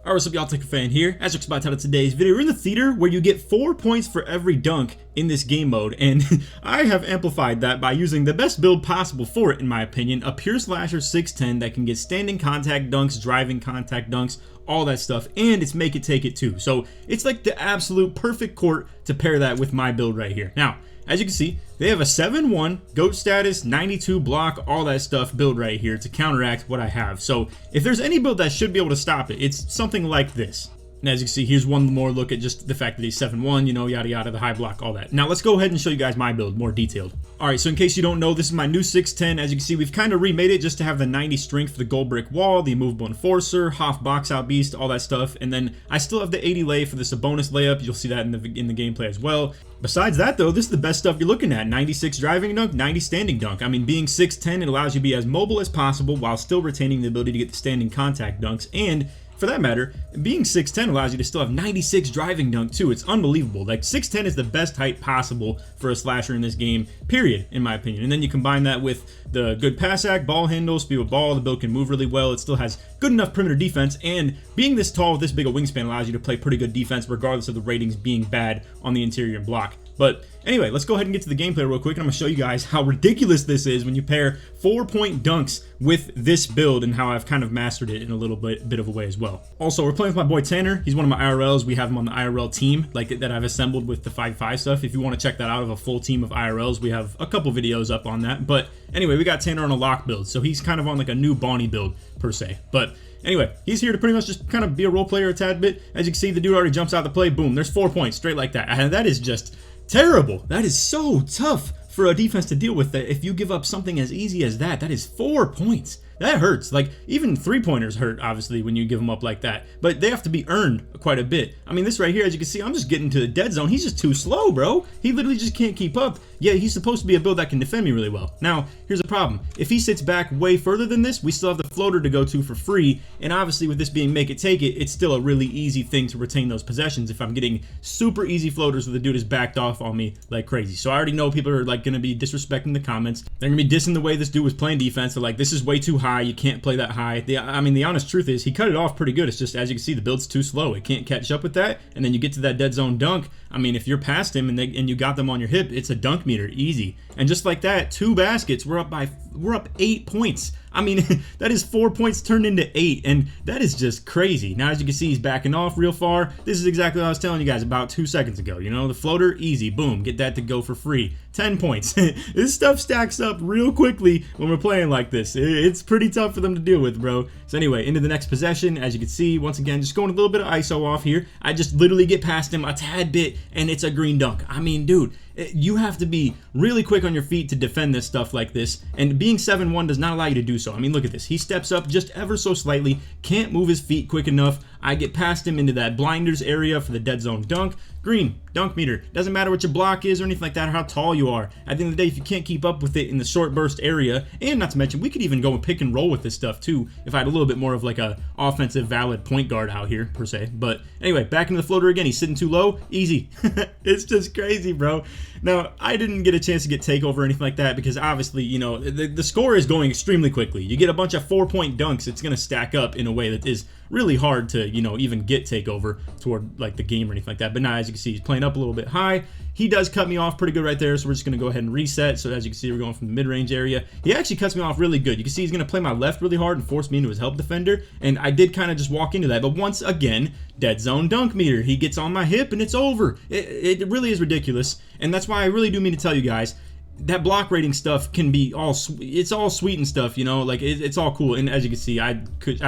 Alright, what's up y'all, LakerFan here. As you're about to title today's video, we're in the theater where you get 4 points for every dunk in this game mode, and I have amplified that by using the best build possible for it, in my opinion, a pure slasher 610 that can get standing contact dunks, driving contact dunks, all that stuff, and it's make it take it too. So it's like the absolute perfect court to pair that with my build right here. Now, as you can see, they have a 7-1, GOAT status, 92 block, all that stuff build right here to counteract what I have. So if there's any build that should be able to stop it, it's something like this. And as you can see, here's one more look at just the fact that he's 7-1, you know, yada yada, the high block, all that. Now let's go ahead and show you guys my build more detailed. Alright, so in case you don't know, this is my new 610. As you can see, we've kind of remade it just to have the 90 strength for the gold brick wall, the immovable enforcer, Hoff box out beast, all that stuff. And then I still have the 80 lay for this bonus layup. You'll see that in the gameplay as well. Besides that though, this is the best stuff you're looking at. 96 driving dunk, 90 standing dunk. I mean, being 6'10", it allows you to be as mobile as possible while still retaining the ability to get the standing contact dunks. And for that matter, being 6'10" allows you to still have 96 driving dunk too. It's unbelievable. Like 6'10" is the best height possible for a slasher in this game, period, in my opinion. And then you combine that with the good pass act, ball handle, speed with ball, the build can move really well. It still has good enough perimeter defense, and being this tall with this big a wingspan allows you to play pretty good defense regardless of the ratings being bad on the interior block. But anyway, let's go ahead and get to the gameplay real quick, and I'm going to show you guys how ridiculous this is when you pair 4-point dunks with this build and how I've kind of mastered it in a little bit of a way as well. Also, we're playing with my boy Tanner. He's one of my IRLs. We have him on the IRL team like that I've assembled with the 5-5 stuff. If you want to check that out of a full team of IRLs, we have a couple videos up on that. But anyway, we got Tanner on a lock build, so he's kind of on like a new Bonnie build per se. But anyway, he's here to pretty much just kind of be a role player a tad bit. As you can see, the dude already jumps out the play. Boom, there's 4 points straight like that. And that is just terrible. That is so tough for a defense to deal with. That if you give up something as easy as that, that is 4 points. That hurts. Like, even 3-pointers hurt, obviously, when you give them up like that. But they have to be earned quite a bit. I mean, this right here, as you can see, I'm just getting to the dead zone. He's just too slow, bro. He literally just can't keep up. Yeah, he's supposed to be a build that can defend me really well. Now, here's the problem. If he sits back way further than this, we still have the floater to go to for free. And obviously, with this being make it take it, it's still a really easy thing to retain those possessions if I'm getting super easy floaters where the dude is backed off on me like crazy. So I already know people are like going to be disrespecting the comments. They're going to be dissing the way this dude was playing defense. They're like, this is way too high. You can't play that high. I mean, the honest truth is he cut it off pretty good. It's just, as you can see, the build's too slow. It can't catch up with that. And then you get to that dead zone dunk. I mean, if you're past him and you got them on your hip, it's a dunk meter, easy. And just like that, 2 baskets, we're up 8 points. I mean, that is 4 points turned into 8, and that is just crazy. Now, as you can see, he's backing off real far. This is exactly what I was telling you guys about 2 seconds ago. You know, the floater, easy, boom, get that to go for free. 10 points. This stuff stacks up real quickly when we're playing like this. It's pretty tough for them to deal with, bro. So anyway, into the next possession, as you can see, once again, just going a little bit of ISO off here. I just literally get past him a tad bit, and it's a green dunk. I mean, dude, you have to be really quick on your feet to defend this stuff like this, and being 7'1" does not allow you to do so. I mean, look at this. He steps up just ever so slightly, can't move his feet quick enough. I get past him into that blinders area for the dead zone dunk. Green, dunk meter. Doesn't matter what your block is or anything like that or how tall you are. At the end of the day, if you can't keep up with it in the short burst area, and not to mention, we could even go and pick and roll with this stuff too if I had a little bit more of like a offensive valid point guard out here per se. But anyway, back into the floater again. He's sitting too low. Easy. It's just crazy, bro. Now, I didn't get a chance to get takeover or anything like that because obviously, you know, the score is going extremely quickly. You get a bunch of 4-point dunks, it's going to stack up in a way that is really hard to, you know, even get takeover toward like the game or anything like that. But now, as you can see, he's playing up a little bit high. He does cut me off pretty good right there, so we're just going to go ahead and reset. So as you can see, we're going from the mid-range area. He actually cuts me off really good. You can see he's going to play my left really hard and force me into his help defender, and I did kind of just walk into that. But once again, dead zone dunk meter. He gets on my hip, and it's over. It really is ridiculous, and that's why I really do mean to tell you guys, that block rating stuff can be it's all sweet and stuff, you know, like it's all cool. And as you can see, I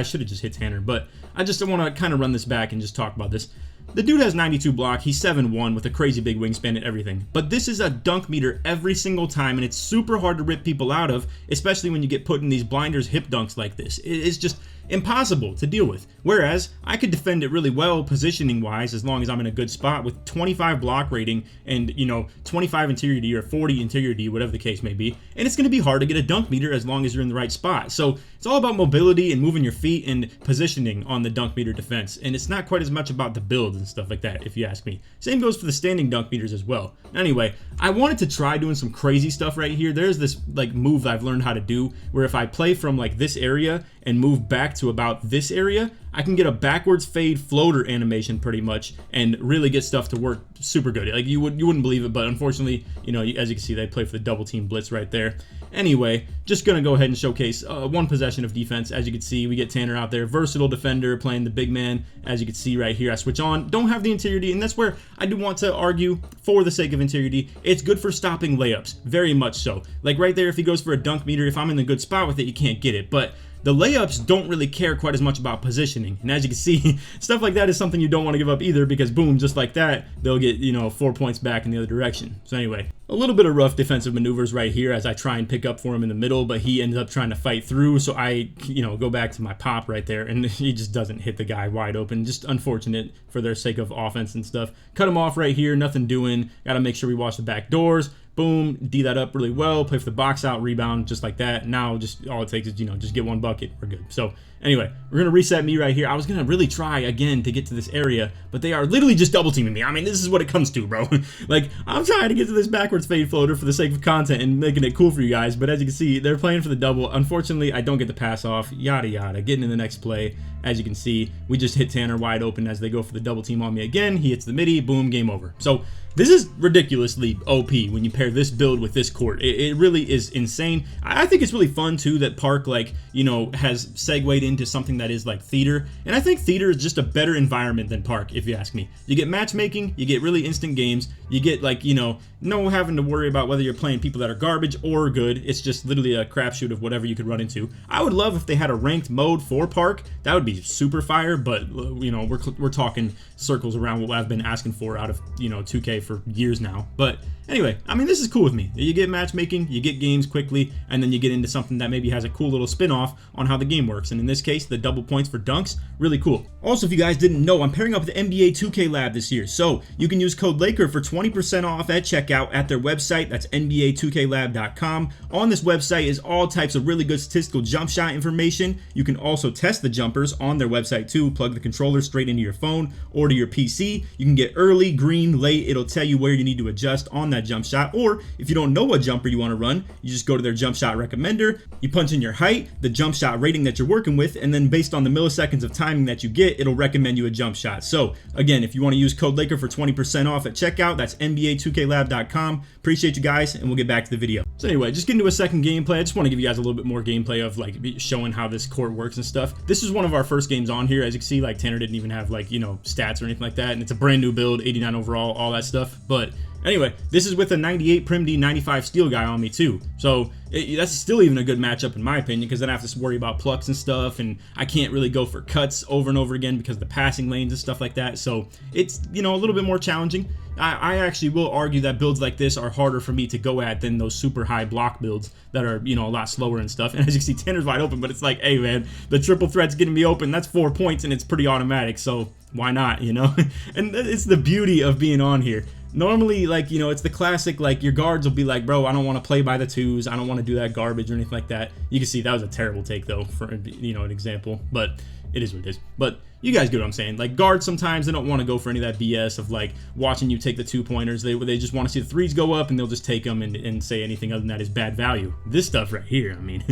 should have just hit Tanner, but I just want to kind of run this back and just talk about this. The dude has 92 block, he's 7'1" with a crazy big wingspan and everything. But this is a dunk meter every single time, and it's super hard to rip people out of, especially when you get put in these blinders hip dunks like this. It's just impossible to deal with. Whereas I could defend it really well positioning wise as long as I'm in a good spot with 25 block rating and, you know, 25 interior D or 40 interior D, whatever the case may be. And it's going to be hard to get a dunk meter as long as you're in the right spot. So it's all about mobility and moving your feet and positioning on the dunk meter defense. And it's not quite as much about the build and stuff like that, if you ask me. Same goes for the standing dunk meters as well. Anyway, I wanted to try doing some crazy stuff right here. There's this like move I've learned how to do where if I play from like this area and move back to about this area, I can get a backwards fade floater animation pretty much and really get stuff to work super good. Like you wouldn't believe it, but unfortunately, you know, as you can see, they play for the double team blitz right there. Anyway, just gonna go ahead and showcase one possession of defense. As you can see, we get Tanner out there, versatile defender, playing the big man. As you can see right here, I switch on, don't have the interiority, and that's where I do want to argue, for the sake of interiority, it's good for stopping layups, very much so. Like right there, if he goes for a dunk meter, if I'm in a good spot with it, you can't get it, but the layups don't really care quite as much about positioning. And as you can see, stuff like that is something you don't want to give up either, because boom, just like that, they'll get, you know, 4 points back in the other direction. So anyway, a little bit of rough defensive maneuvers right here as I try and pick up for him in the middle, but he ends up trying to fight through. So I, you know, go back to my pop right there, and he just doesn't hit the guy wide open. Just unfortunate for their sake of offense and stuff. Cut him off right here, nothing doing. Got to make sure we watch the back doors. Boom, D that up really well, play for the box out, rebound, just like that. Now just all it takes is, you know, just get one bucket, we're good. So anyway, we're gonna reset me right here. I was gonna really try again to get to this area, but they are literally just double teaming me. I mean, this is what it comes to, bro. Like, I'm trying to get to this backwards fade floater for the sake of content and making it cool for you guys, but as you can see, they're playing for the double. Unfortunately, I don't get the pass off, yada yada. Getting in the next play, as you can see, we just hit Tanner wide open as they go for the double team on me again. He hits the midi, boom, game over. So this is ridiculously OP when you pair this build with this court. It really is insane. I think it's really fun too that Park, like, you know, has segued into something that is like theater, and I think theater is just a better environment than Park, if you ask me. You get matchmaking, you get really instant games, you get, like, you know, no having to worry about whether you're playing people that are garbage or good. It's just literally a crapshoot of whatever you could run into. I would love if they had a ranked mode for Park. That would be super fire, but you know, we're talking circles around what I've been asking for out of, you know, 2K for years now. But anyway, I mean, this is cool with me. You get matchmaking, you get games quickly, and then you get into something that maybe has a cool little spin-off on how the game works. And in this case, the double points for dunks, really cool. Also, if you guys didn't know, I'm pairing up with the NBA 2K Lab this year, so you can use code Laker for 20% off at checkout at their website. That's NBA2KLab.com. On this website is all types of really good statistical jump shot information. You can also test the jumpers on their website too. Plug the controller straight into your phone or to your PC. You can get early, green, late. It'll tell you where you need to adjust on that jump shot, or if you don't know what jumper you want to run, you just go to their jump shot recommender, you punch in your height, the jump shot rating that you're working with, and then based on the milliseconds of timing that you get, it'll recommend you a jump shot. So again, if you want to use code Laker for 20% off at checkout, that's NBA2KLab.com. Appreciate you guys, and we'll get back to the video. So anyway, just getting to a second gameplay. I just want to give you guys a little bit more gameplay of like showing how this court works and stuff. This is one of our first games on here. As you can see, like Tanner didn't even have, like, you know, stats or anything like that, and it's a brand new build, 89 overall, all that stuff. But anyway, this is with a 98 Prim D 95 steel guy on me too. So that's still even a good matchup in my opinion, because then I have to worry about plucks and stuff, and I can't really go for cuts over and over again because of the passing lanes and stuff like that. So it's, you know, a little bit more challenging. I actually will argue that builds like this are harder for me to go at than those super high block builds that are, you know, a lot slower and stuff. And as you can see, Tanner's wide open, but it's like, hey man, the triple threat's getting me open. That's 4 points and it's pretty automatic, so why not, you know? And it's the beauty of being on here. Normally, like, you know, it's the classic, like, your guards will be like, bro, I don't want to play by the twos, I don't want to do that garbage or anything like that. You can see that was a terrible take though, for, you know, an example, but it is what it is. But you guys get what I'm saying. Like, guards sometimes they don't want to go for any of that BS of like watching you take the 2-pointers. They just want to see the threes go up, and they'll just take them and say anything other than that is bad value. This stuff right here, I mean,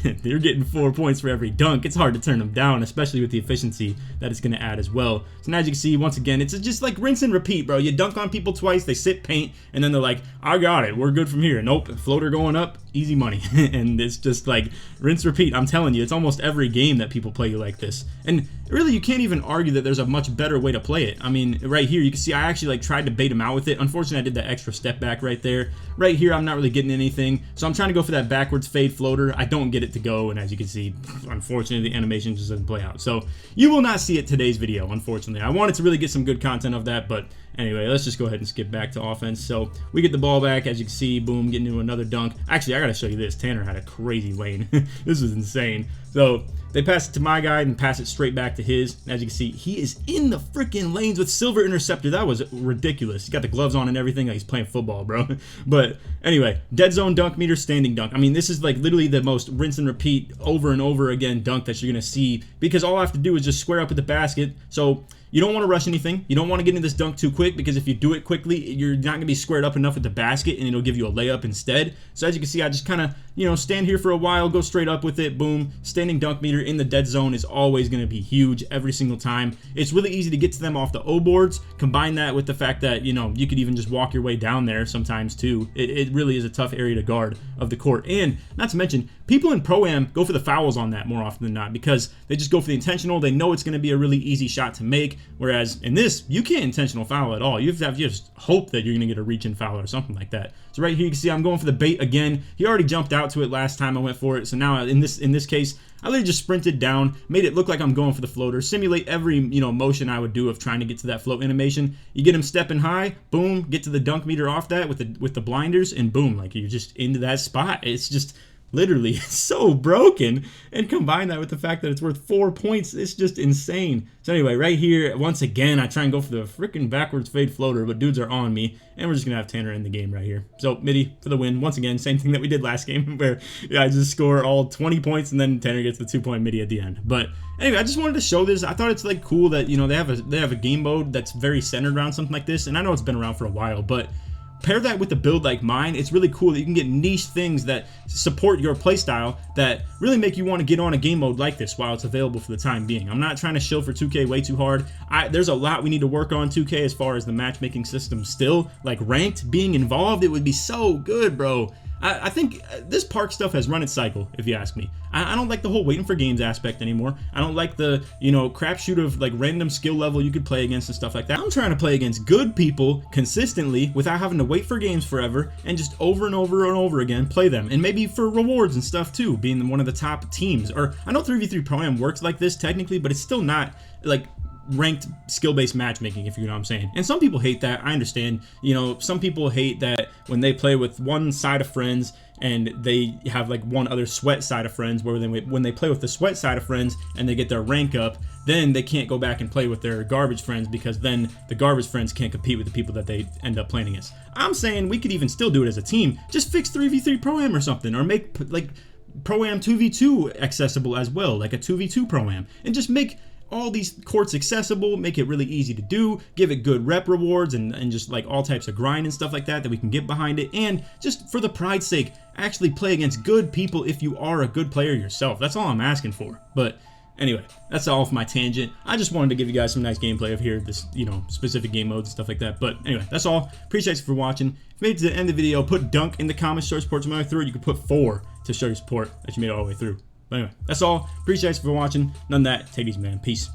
they're getting 4 points for every dunk. It's hard to turn them down, especially with the efficiency that it's going to add as well. So now as you can see, once again, it's just like rinse and repeat, bro. You dunk on people twice, they sit paint, and then they're like, I got it, we're good from here. Nope, floater going up, easy money. And it's just like rinse repeat. I'm telling you, it's almost every game that people play you like this. And really, you can't even argue that there's a much better way to play it. I mean, right here, you can see I actually like tried to bait him out with it. Unfortunately, I did that extra step back right there. Right here, I'm not really getting anything. So I'm trying to go for that backwards fade floater. I don't get it to go, and as you can see, unfortunately, the animation just doesn't play out. So you will not see it today's video, unfortunately. I wanted to really get some good content of that, but anyway, let's just go ahead and skip back to offense. So we get the ball back, as you can see, boom, getting into another dunk. Actually, I gotta show you this. Tanner had a crazy lane. This is insane. So they pass it to my guy and pass it straight back to his. As you can see, he is in the freaking lanes with silver interceptor. That was ridiculous. He's got the gloves on and everything. Like he's playing football, bro. But anyway, dead zone dunk meter, standing dunk. I mean, this is like literally the most rinse and repeat over and over again dunk that you're gonna see, because all I have to do is just square up at the basket. So you don't want to rush anything. You don't want to get into this dunk too quick, because if you do it quickly, you're not going to be squared up enough at the basket, and it'll give you a layup instead. So as you can see, I just kind of you know, stand here for a while, go straight up with it, boom. Standing dunk meter in the dead zone is always going to be huge every single time. It's really easy to get to them off the O boards. Combine that with the fact that, you know, you could even just walk your way down there sometimes too. It really is a tough area to guard of the court. And not to mention, people in Pro-Am go for the fouls on that more often than not because they just go for the intentional. They know it's going to be a really easy shot to make. Whereas in this, you can't intentional foul at all. You have to just hope that you're going to get a reach-in foul or something like that. So right here you can see I'm going for the bait again. He already jumped out to it last time I went for it. So now in this case, I literally just sprinted down, made it look like I'm going for the floater, simulate every, you know, motion I would do of trying to get to that float animation. You get him stepping high, boom, get to the dunk meter off that with the blinders, and boom, like you're just into that spot. It's just literally so broken, and combine that with the fact that it's worth 4 points, it's just insane. So anyway, right here, once again, I try and go for the freaking backwards fade floater, but dudes are on me, and we're just gonna have Tanner in the game right here. So Midi for the win. Once again, same thing that we did last game, where I just score all 20 points, and then Tanner gets the 2-point Midi at the end. But anyway, I just wanted to show this. I thought it's like cool that, you know, they have a game mode that's very centered around something like this, and I know it's been around for a while, but pair that with a build like mine, it's really cool that you can get niche things that support your playstyle that really make you want to get on a game mode like this while it's available for the time being. I'm not trying to shill for 2K way too hard. There's a lot we need to work on 2K as far as the matchmaking system still. Like ranked being involved, it would be so good, bro. I think this park stuff has run its cycle, if you ask me. I don't like the whole waiting for games aspect anymore. I don't like the, you know, crapshoot of like random skill level you could play against and stuff like that. I'm trying to play against good people consistently without having to wait for games forever and just over and over and over again play them. And maybe for rewards and stuff too, being one of the top teams. Or I know 3v3 Pro-Am works like this technically, but it's still not like ranked skill-based matchmaking, if you know what I'm saying. And some people hate that. I understand. You know, some people hate that when they play with one side of friends and they have like one other sweat side of friends, where when they play with the sweat side of friends and they get their rank up, then they can't go back and play with their garbage friends because then the garbage friends can't compete with the people that they end up playing against. I'm saying we could even still do it as a team. Just fix 3v3 Pro-Am or something, or make like Pro-Am 2v2 accessible as well, like a 2v2 Pro-Am, and just make all these courts accessible, make it really easy to do, give it good rep rewards and just like all types of grind and stuff like that we can get behind it, and just for the pride's sake, actually play against good people if you are a good player yourself. That's all I'm asking for. But anyway, that's all for my tangent. I just wanted to give you guys some nice gameplay of here, this, you know, specific game modes and stuff like that. But anyway, that's all. Appreciate you for watching. If you made it to the end of the video, put dunk in the comments, show your support to my way through it. You can put 4 to show your support that you made it all the way through. But anyway, that's all. Appreciate you for watching. None of that. Take it easy, man. Peace.